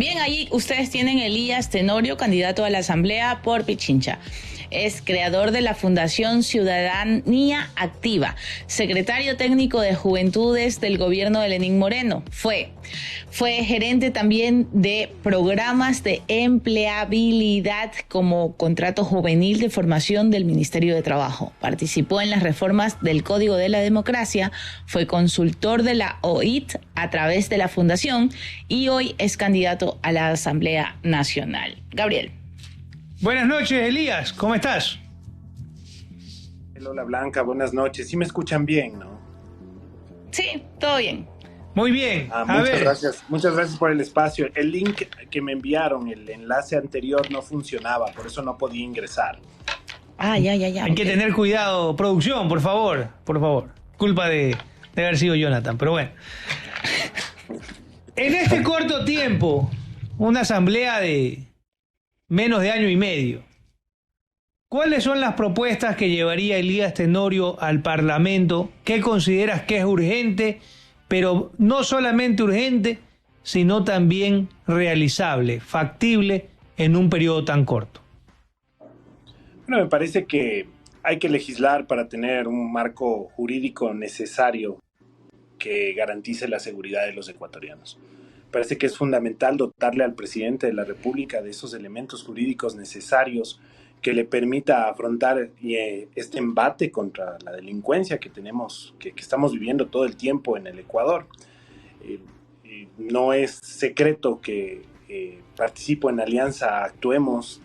Bien, ahí ustedes tienen Elías Tenorio, candidato a la Asamblea por Pichincha. Es creador de la Fundación Ciudadanía Activa, secretario técnico de Juventudes del gobierno de Lenín Moreno. Fue gerente también de programas de empleabilidad como contrato juvenil de formación del Ministerio de Trabajo. Participó en las reformas del Código de la Democracia, fue consultor de la OIT a través de la Fundación y hoy es candidato a la Asamblea Nacional. Gabriel. Buenas noches, Elías. ¿Cómo estás? Hola, Blanca. Buenas noches. ¿Sí me escuchan bien, no? Sí, todo bien. Muy bien. Muchas gracias por el espacio. El link que me enviaron, el enlace anterior no funcionaba, por eso no podía ingresar. Ya. Hay que tener cuidado, producción, por favor. Culpa de haber sido Jonathan, pero bueno. En este corto tiempo, una asamblea de menos de año y medio, ¿cuáles son las propuestas que llevaría Elías Tenorio al Parlamento? ¿Qué consideras que es urgente, pero no solamente urgente, sino también realizable, factible en un periodo tan corto? Bueno, me parece que hay que legislar para tener un marco jurídico necesario que garantice la seguridad de los ecuatorianos. Parece que es fundamental dotarle al presidente de la República de esos elementos jurídicos necesarios que le permita afrontar este embate contra la delincuencia que tenemos, que estamos viviendo todo el tiempo en el Ecuador. No es secreto que participo en Alianza Actuemos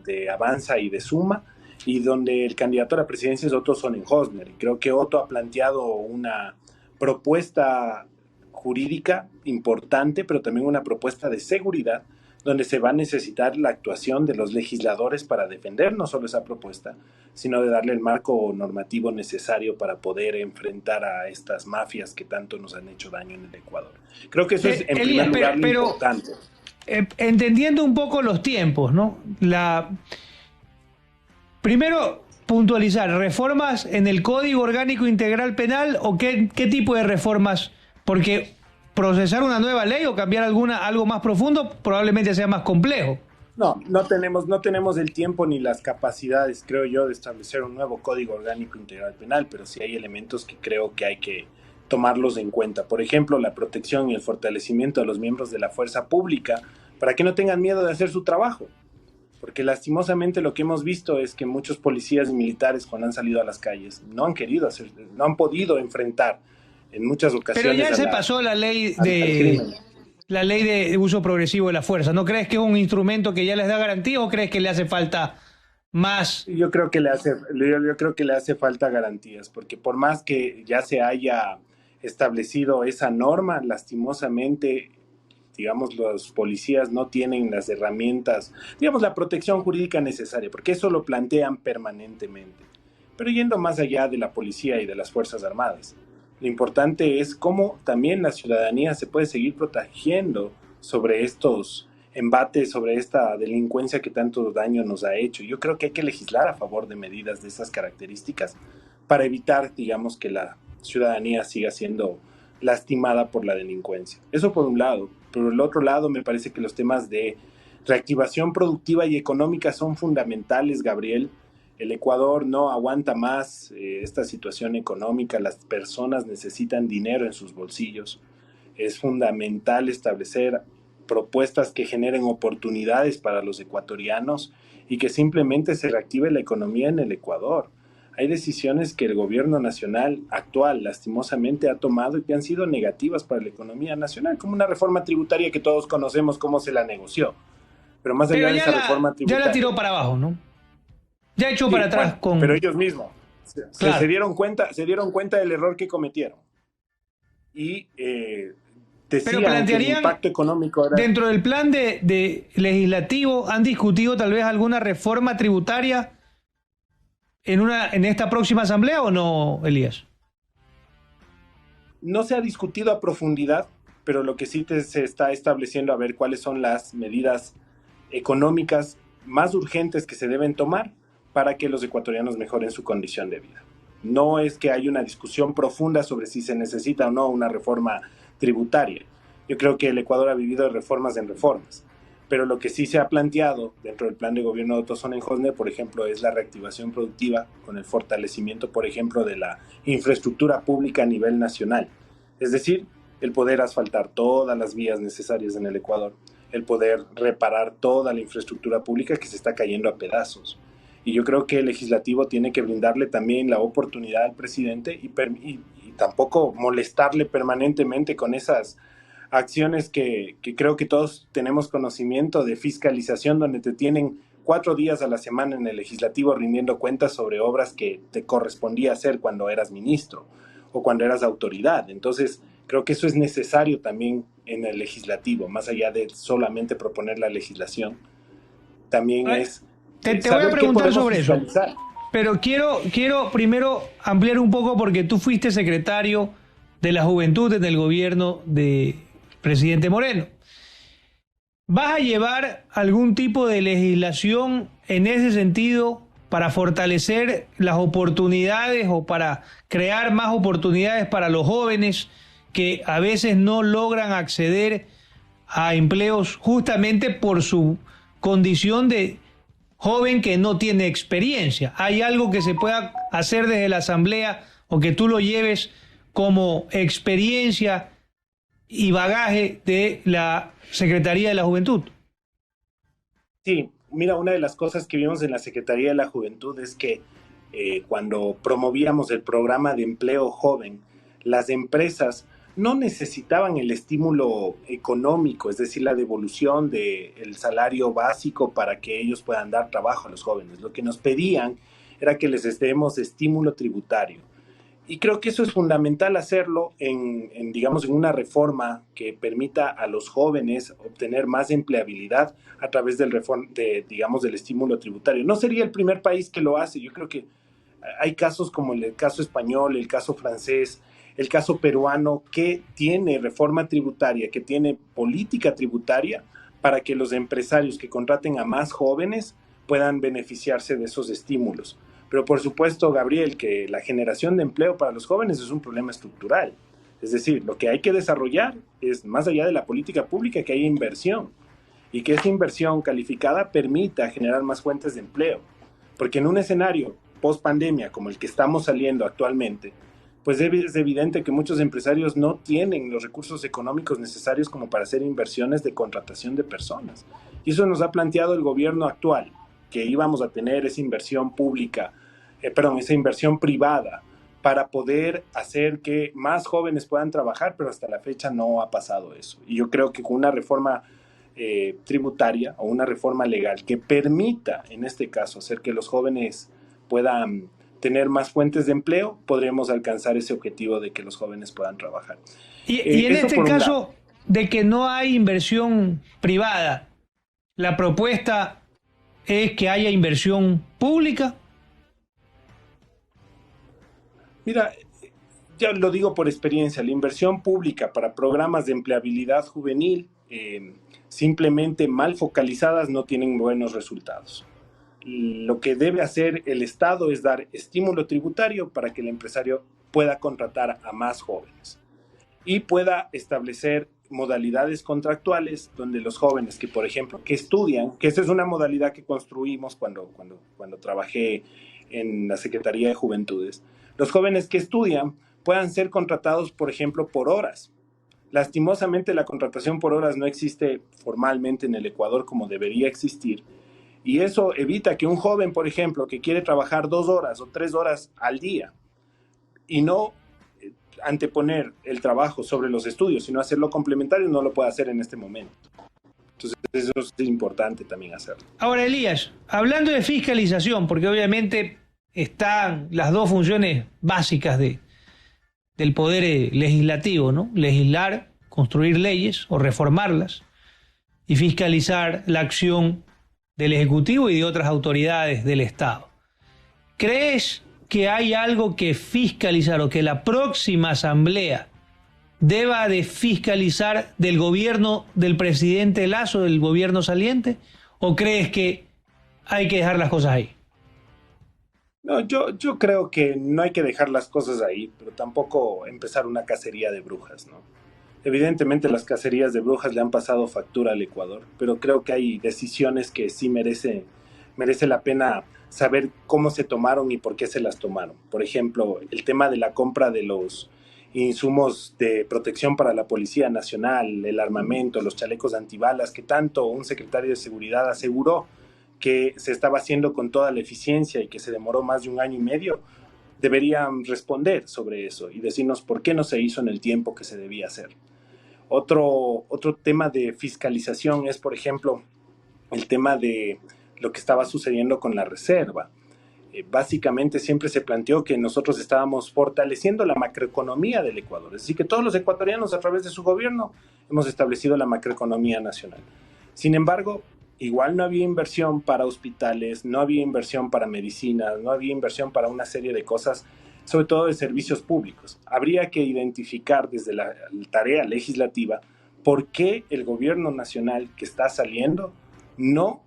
de Avanza y de Suma, y donde el candidato a la presidencia es Otto Sonnenhosner. Creo que Otto ha planteado una propuesta jurídica importante, pero también una propuesta de seguridad, donde se va a necesitar la actuación de los legisladores para defender no solo esa propuesta, sino de darle el marco normativo necesario para poder enfrentar a estas mafias que tanto nos han hecho daño en el Ecuador. Creo que eso es, en primer lugar, lo importante. Entendiendo un poco los tiempos, ¿no? Primero, puntualizar, ¿reformas en el Código Orgánico Integral Penal o qué tipo de reformas? Porque procesar una nueva ley o cambiar algo más profundo probablemente sea más complejo. No tenemos el tiempo ni las capacidades, creo yo, de establecer un nuevo Código Orgánico Integral Penal, pero sí hay elementos que creo que hay que tomarlos en cuenta. Por ejemplo, la protección y el fortalecimiento de los miembros de la fuerza pública para que no tengan miedo de hacer su trabajo. Porque lastimosamente lo que hemos visto es que muchos policías y militares, cuando han salido a las calles, no han podido enfrentar en muchas ocasiones. Pero ya se pasó la ley de uso progresivo de la fuerza. ¿No crees que es un instrumento que ya les da garantía o crees que le hace falta más? Yo creo que le hace falta garantías, porque por más que ya se haya establecido esa norma, lastimosamente, digamos, los policías no tienen las herramientas, digamos, la protección jurídica necesaria, porque eso lo plantean permanentemente. Pero yendo más allá de la policía y de las Fuerzas Armadas, lo importante es cómo también la ciudadanía se puede seguir protegiendo sobre estos embates, sobre esta delincuencia que tanto daño nos ha hecho. Yo creo que hay que legislar a favor de medidas de esas características para evitar, digamos, que la ciudadanía siga siendo lastimada por la delincuencia. Eso por un lado. Por el otro lado, me parece que los temas de reactivación productiva y económica son fundamentales, Gabriel. El Ecuador no aguanta más esta situación económica, las personas necesitan dinero en sus bolsillos. Es fundamental establecer propuestas que generen oportunidades para los ecuatorianos y que simplemente se reactive la economía en el Ecuador. Hay decisiones que el gobierno nacional actual lastimosamente ha tomado y que han sido negativas para la economía nacional, como una reforma tributaria que todos conocemos cómo se la negoció. Pero más allá de esa reforma tributaria, ya la tiró para abajo, ¿no? Ya echó para atrás con... Pero ellos mismos se dieron cuenta del error que cometieron. Y decían que el impacto económico era... Dentro del plan de legislativo, ¿han discutido tal vez alguna reforma tributaria en esta próxima asamblea o no, Elías? No se ha discutido a profundidad, pero lo que sí se está estableciendo a ver cuáles son las medidas económicas más urgentes que se deben tomar para que los ecuatorianos mejoren su condición de vida. No es que haya una discusión profunda sobre si se necesita o no una reforma tributaria. Yo creo que el Ecuador ha vivido de reformas en reformas, pero lo que sí se ha planteado dentro del plan de gobierno de Otto Sonnenhosner, por ejemplo, es la reactivación productiva con el fortalecimiento, por ejemplo, de la infraestructura pública a nivel nacional. Es decir, el poder asfaltar todas las vías necesarias en el Ecuador, el poder reparar toda la infraestructura pública que se está cayendo a pedazos. Y yo creo que el legislativo tiene que brindarle también la oportunidad al presidente y tampoco molestarle permanentemente con esas acciones que creo que todos tenemos conocimiento de fiscalización, donde te tienen 4 días a la semana en el legislativo rindiendo cuentas sobre obras que te correspondía hacer cuando eras ministro o cuando eras autoridad. Entonces, creo que eso es necesario también en el legislativo, más allá de solamente proponer la legislación. También es te voy a preguntar sobre fiscalizar. eso, pero quiero primero ampliar un poco porque tú fuiste secretario de la Juventud en el gobierno de presidente Moreno. ¿Vas a llevar algún tipo de legislación en ese sentido para fortalecer las oportunidades o para crear más oportunidades para los jóvenes que a veces no logran acceder a empleos justamente por su condición de joven que no tiene experiencia? ¿Hay algo que se pueda hacer desde la Asamblea o que tú lo lleves como experiencia y bagaje de la Secretaría de la Juventud? Sí, mira, una de las cosas que vimos en la Secretaría de la Juventud es que cuando promovíamos el programa de empleo joven, las empresas no necesitaban el estímulo económico, es decir, la devolución del salario básico para que ellos puedan dar trabajo a los jóvenes. Lo que nos pedían era que les demos estímulo tributario. Y creo que eso es fundamental hacerlo digamos, en una reforma que permita a los jóvenes obtener más empleabilidad a través del estímulo tributario. No sería el primer país que lo hace. Yo creo que hay casos como el caso español, el caso francés, el caso peruano, que tiene reforma tributaria, que tiene política tributaria para que los empresarios que contraten a más jóvenes puedan beneficiarse de esos estímulos. Pero por supuesto, Gabriel, que la generación de empleo para los jóvenes es un problema estructural. Es decir, lo que hay que desarrollar es, más allá de la política pública, que haya inversión y que esa inversión calificada permita generar más fuentes de empleo. Porque en un escenario post-pandemia como el que estamos saliendo actualmente, pues es evidente que muchos empresarios no tienen los recursos económicos necesarios como para hacer inversiones de contratación de personas. Y eso nos ha planteado el gobierno actual, que íbamos a tener esa inversión esa inversión privada para poder hacer que más jóvenes puedan trabajar, pero hasta la fecha no ha pasado eso. Y yo creo que con una reforma tributaria o una reforma legal que permita, en este caso, hacer que los jóvenes puedan tener más fuentes de empleo, podremos alcanzar ese objetivo de que los jóvenes puedan trabajar. Y en este caso de que no hay inversión privada, la propuesta es que haya inversión pública. Mira, ya lo digo por experiencia, la inversión pública para programas de empleabilidad juvenil simplemente mal focalizadas no tienen buenos resultados. Lo que debe hacer el Estado es dar estímulo tributario para que el empresario pueda contratar a más jóvenes y pueda establecer modalidades contractuales donde los jóvenes que, por ejemplo, que estudian, que esa es una modalidad que construimos cuando trabajé en la Secretaría de Juventudes, los jóvenes que estudian puedan ser contratados, por ejemplo, por horas. Lastimosamente, la contratación por horas no existe formalmente en el Ecuador como debería existir, y eso evita que un joven, por ejemplo, que quiere trabajar 2 horas o 3 horas al día y no anteponer el trabajo sobre los estudios, sino hacerlo complementario, no lo puede hacer en este momento. Entonces, eso es importante también hacerlo. Ahora, Elías, hablando de fiscalización, porque obviamente están las dos funciones básicas del poder legislativo, ¿no? Legislar, construir leyes o reformarlas, y fiscalizar la acción del Ejecutivo y de otras autoridades del Estado. ¿Crees que hay algo que fiscalizar o que la próxima Asamblea deba de fiscalizar del gobierno del presidente Lasso, del gobierno saliente? ¿O crees que hay que dejar las cosas ahí? No, yo creo que no hay que dejar las cosas ahí, pero tampoco empezar una cacería de brujas, ¿no? Evidentemente las cacerías de brujas le han pasado factura al Ecuador, pero creo que hay decisiones que sí merece la pena saber cómo se tomaron y por qué se las tomaron. Por ejemplo, el tema de la compra de los insumos de protección para la Policía Nacional, el armamento, los chalecos antibalas, que tanto un secretario de Seguridad aseguró que se estaba haciendo con toda la eficiencia y que se demoró más de 1 año y medio, deberían responder sobre eso y decirnos por qué no se hizo en el tiempo que se debía hacer. Otro tema de fiscalización es, por ejemplo, el tema de lo que estaba sucediendo con la reserva. Básicamente siempre se planteó que nosotros estábamos fortaleciendo la macroeconomía del Ecuador, es decir, que todos los ecuatorianos a través de su gobierno hemos establecido la macroeconomía nacional. Sin embargo, igual no había inversión para hospitales, no había inversión para medicinas, no había inversión para una serie de cosas, sobre todo de servicios públicos. Habría que identificar desde la tarea legislativa por qué el gobierno nacional que está saliendo no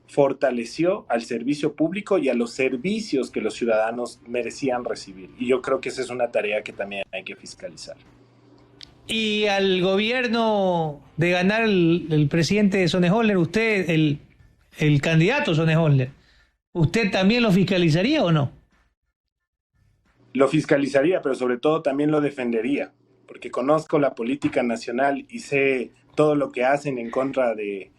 fortaleció al servicio público y a los servicios que los ciudadanos merecían recibir. Y yo creo que esa es una tarea que también hay que fiscalizar. Y al gobierno de ganar el presidente Sonnenholder, usted, el candidato Sonnenholder, ¿usted también lo fiscalizaría o no? Lo fiscalizaría, pero sobre todo también lo defendería, porque conozco la política nacional y sé todo lo que hacen en contra de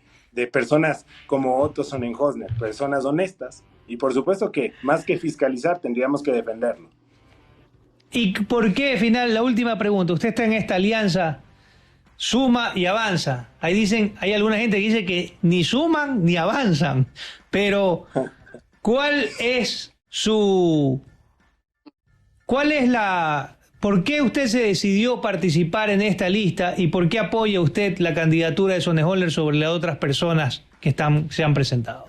personas como Otto Sonnenholder, personas honestas, y por supuesto que más que fiscalizar tendríamos que defenderlo. ¿Y por qué, final, la última pregunta? Usted está en esta alianza, suma y avanza. Ahí dicen, hay alguna gente que dice que ni suman ni avanzan, pero ¿cuál es por qué usted se decidió participar en esta lista y por qué apoya usted la candidatura de Sonnenholder sobre las otras personas que se han presentado?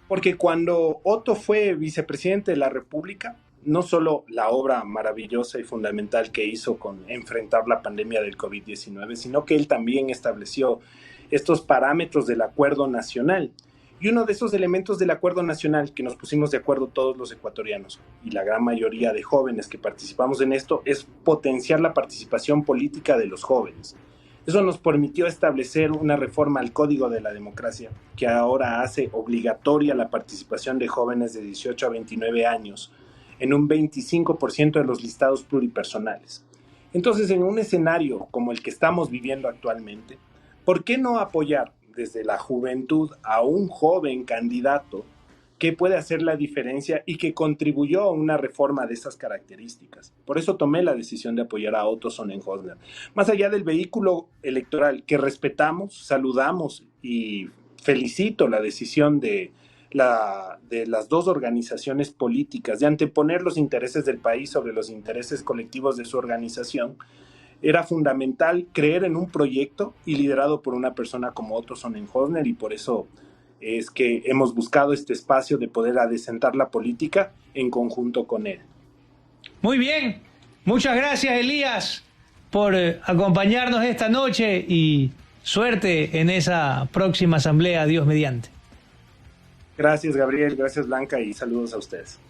Porque cuando Otto fue vicepresidente de la República, no solo la obra maravillosa y fundamental que hizo con enfrentar la pandemia del COVID-19, sino que él también estableció estos parámetros del acuerdo nacional. Y uno de esos elementos del acuerdo nacional que nos pusimos de acuerdo todos los ecuatorianos y la gran mayoría de jóvenes que participamos en esto es potenciar la participación política de los jóvenes. Eso nos permitió establecer una reforma al Código de la Democracia que ahora hace obligatoria la participación de jóvenes de 18 a 29 años en un 25% de los listados pluripersonales. Entonces, en un escenario como el que estamos viviendo actualmente, ¿por qué no apoyar desde la juventud a un joven candidato que puede hacer la diferencia y que contribuyó a una reforma de esas características? Por eso tomé la decisión de apoyar a Otto Sonnenholder. Más allá del vehículo electoral que respetamos, saludamos y felicito la decisión de las dos organizaciones políticas de anteponer los intereses del país sobre los intereses colectivos de su organización, era fundamental creer en un proyecto y liderado por una persona como Otto Sonnenholder, y por eso es que hemos buscado este espacio de poder adecentar la política en conjunto con él. Muy bien, muchas gracias, Elías, por acompañarnos esta noche y suerte en esa próxima asamblea, Dios mediante. Gracias, Gabriel, gracias, Blanca, y saludos a ustedes.